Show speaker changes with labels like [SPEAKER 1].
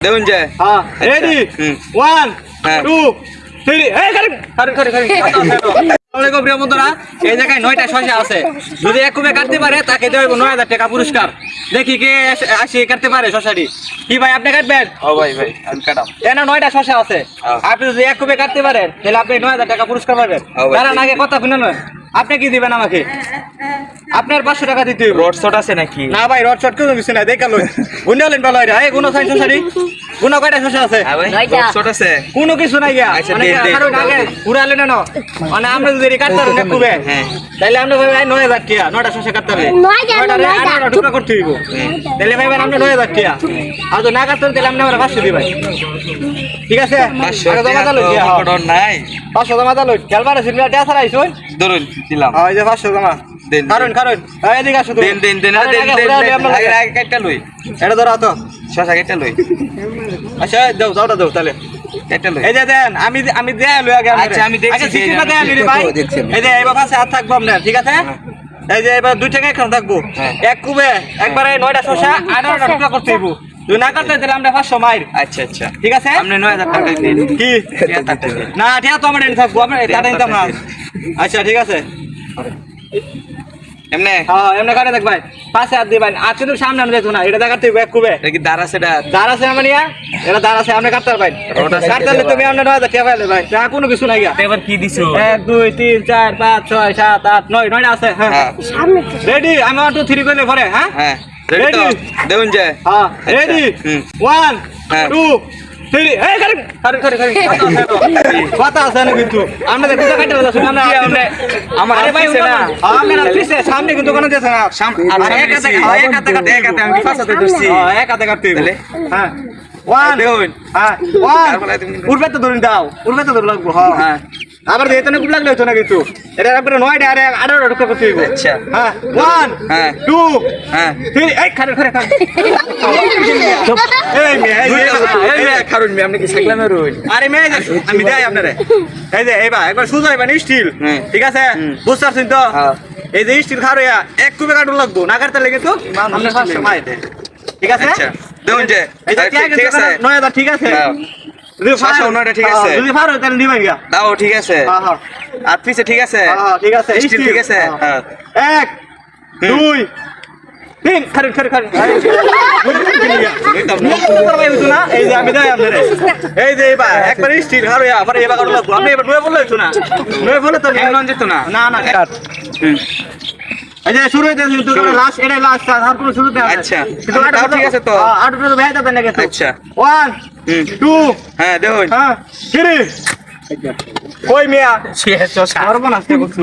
[SPEAKER 1] দেখুন যে
[SPEAKER 2] হ্যাঁ রেডি 1 2 3 এই আসসালামু প্রিয় বন্ধুরা, এই জায়গায় 9টা শসা আছে। যদি এক কুবে কাটতে পারে তাকে দেব 9000 টাকা পুরস্কার। দেখি কে আসি কাটতে পারে শসাটি। কি ভাই আপনি কাটবেন?
[SPEAKER 1] ও ভাই ভাই আমি কাটাম।
[SPEAKER 2] এনা 9টা শসা আছে, আপনি যদি এক কুবে কাটতে পারেন তাহলে আপনি 9000 টাকা পুরস্কার পাবেন। তারা আগে কথা শুনুন, আপনি কি দিবেন আমাকে? আপনার 500 টাকা দিতে হবে।
[SPEAKER 1] রড শট আছে নাকি?
[SPEAKER 2] না ভাই রড শট কোনো কিছু নাই, দেখালো গুনালেন ভালো এটা। এই গুনা সাইন শসাটি গুনা কয়টা শসা আছে?
[SPEAKER 1] রড শট আছে
[SPEAKER 2] কোনো কিছু নাই গা।
[SPEAKER 1] আচ্ছা,
[SPEAKER 2] মানে
[SPEAKER 1] দেন, দেন।
[SPEAKER 2] কারণ আগে ঘুরালেন না, মানে আমরা যদি কাটতে পারি না কুবে, তাহলে আমরা ভাই 9000 টাকা 9টা শসা কাটতে হবে। 9টা টুকরা করতে হইব, তাহলে ভাই আমরা 9000 টাকা। আর যদি না কাটতে তাহলে আমরা 500 দিই ভাই। ঠিক আছে?
[SPEAKER 1] 500
[SPEAKER 2] আগে জমা
[SPEAKER 1] টাকা
[SPEAKER 2] দাও লই।
[SPEAKER 1] তো রড নাই।
[SPEAKER 2] 500 জমা দাও লই। খেলবারে সিরিয়া টাকা ছাড়া আইছুন।
[SPEAKER 1] ধরুন দিলাম।
[SPEAKER 2] এই যে 500 জমা
[SPEAKER 1] দেন,
[SPEAKER 2] কারণ কারণ এদিকে আসো তুমি।
[SPEAKER 1] দেন দেন দেন
[SPEAKER 2] আরে
[SPEAKER 1] দেন
[SPEAKER 2] আগে
[SPEAKER 1] দেন
[SPEAKER 2] ঘুরালে আমরা
[SPEAKER 1] আগে আগে কাটটা লই।
[SPEAKER 2] এটা ধরো তো।
[SPEAKER 1] শসা কাটটা লই।
[SPEAKER 2] আচ্ছা দাও দাও দাও তাহলে।
[SPEAKER 1] কাটটা লই।
[SPEAKER 2] এই যে দেন আমি দেয়া লই আগে।
[SPEAKER 1] আচ্ছা, আমি দেখছি,
[SPEAKER 2] আগে সিস্টেমটা দেয়া লই রে ভাই। এই যে এবার পাশে হাত থাকবো আপনার, ঠিক আছে? এই যে এবার 2 টাকা এখানে থাকবো। এক কুবে একবারে 9টা শসা 18টা টুকরা করতে হইব। তুই না কাটতে তাহলে আমরা 500 মাইর।
[SPEAKER 1] আচ্ছা আচ্ছা
[SPEAKER 2] ঠিক আছে?
[SPEAKER 1] আপনি 9000 টাকা দিন।
[SPEAKER 2] কি?
[SPEAKER 1] 9000 টাকা দিন।
[SPEAKER 2] না ঠিক তো আমরা এনে থাকবো, আমরা টাকা নিতাম না। আচ্ছা ঠিক আছে।
[SPEAKER 1] এমনে
[SPEAKER 2] হ্যাঁ এমনি কাটে দেখ ভাই, পাশে হাত দিবেন। আর কিন্তু সামনে আনতে দেখো না, এটা দেখাতে হইব এক কুবে।
[SPEAKER 1] এটা কি দাঁড় আছে এটা?
[SPEAKER 2] দাঁড় আছে মানে এটা দাঁড় আছে, আপনি কাটতে পারবেন।
[SPEAKER 1] রড আছে।
[SPEAKER 2] কাটতে হলে তুমি আপনার 9000 টাকা পাইলে ভাই, তা কোনো কিছু নাই গা।
[SPEAKER 1] এবার কি দিছো?
[SPEAKER 2] 1 2 3 4 5 6 7 8 9 9টা আছে। হ্যাঁ
[SPEAKER 1] হ্যাঁ
[SPEAKER 2] রেডি, আমি 1 2 3 কইলে পরে। হ্যাঁ
[SPEAKER 1] হ্যাঁ রেডি তো?
[SPEAKER 2] Ready?
[SPEAKER 1] দেখুন যে
[SPEAKER 2] হ্যাঁ রেডি 1
[SPEAKER 1] হ্যাঁ।
[SPEAKER 2] 2 3 এই কারেন কথা আছে না কিন্তু আমাদের দুটো কাটতে দাও আমরা
[SPEAKER 1] আমার
[SPEAKER 2] আরে ভাই
[SPEAKER 1] পিছে না।
[SPEAKER 2] আমরা পিছে সামনে কিন্তু কোনো দেছে না।
[SPEAKER 1] এক হাতে আমি কি ফাঁসাতে ধরছি?
[SPEAKER 2] এক হাতে কাটতে হবে।
[SPEAKER 1] তাহলে?
[SPEAKER 2] হ্যাঁ 1
[SPEAKER 1] দেখুন
[SPEAKER 2] হ্যাঁ 1 উঠবে তো ধরুন দাও, উঠবে তো ধরে লাগবো। হ্যাঁ
[SPEAKER 1] হ্যাঁ
[SPEAKER 2] আবার দিতে না খুব লাগলে হতো না কিন্তু এটা একবারে 9টা আর 18টা টুকরা করতে হইব।
[SPEAKER 1] আচ্ছা।
[SPEAKER 2] হ্যাঁ 1
[SPEAKER 1] হ্যাঁ
[SPEAKER 2] 2
[SPEAKER 1] হ্যাঁ
[SPEAKER 2] 3 এই খারে এই মেয়ে এই যে
[SPEAKER 1] কারণ আপনি কি সাইকেল রইল?
[SPEAKER 2] আরে মেয়ে আমি দেই আপনারে। এই যে এইবা একবার সুজা হইবা স্টিল, ঠিক আছে? বুঝতে পারছেন তো?
[SPEAKER 1] হ্যাঁ।
[SPEAKER 2] এই যে স্টিল খারোয়া এক কুবে কাটুন লাগবো, না কাটতে লেগে তো আমরা 500 মাই দে। ঠিক আছে?
[SPEAKER 1] আচ্ছা দেখুন যে
[SPEAKER 2] এই যে
[SPEAKER 1] ঠিক আছে
[SPEAKER 2] 9000 ঠিক আছে?
[SPEAKER 1] হ্যাঁ।
[SPEAKER 2] যদি
[SPEAKER 1] 500 9টা ঠিক আছে।
[SPEAKER 2] যদি পারো তাহলে নিবেন গা।
[SPEAKER 1] দাও ঠিক আছে
[SPEAKER 2] হ্যাঁ হ্যাঁ
[SPEAKER 1] আর পিছে ঠিক আছে
[SPEAKER 2] হ্যাঁ ঠিক আছে
[SPEAKER 1] স্টিল ঠিক আছে হ্যাঁ
[SPEAKER 2] 1 2 3 খারেন এই যে আমি দেই আপনারে। এই যে এবার একবার স্টিল খারোয়া আবার এবার কাটুন লাগবো। আপনি এবার নয় বললে হইতো না, নয় বলে তো
[SPEAKER 1] এমন যেত না।
[SPEAKER 2] না না কাট। এই যে শুরু হইতে কিন্তু লাস্ট এটা লাস্ট আর কোনো শুরুতে আছে।
[SPEAKER 1] আচ্ছা।
[SPEAKER 2] কিন্তু
[SPEAKER 1] তাও ঠিক আছে তো?
[SPEAKER 2] হ্যাঁ আটটা তো বেহাতে দেন নাকি?
[SPEAKER 1] আচ্ছা।
[SPEAKER 2] 1 2
[SPEAKER 1] হ্যাঁ দেখুন
[SPEAKER 2] হ্যাঁ 3 কই মিয়া সর্বনাশ করছো।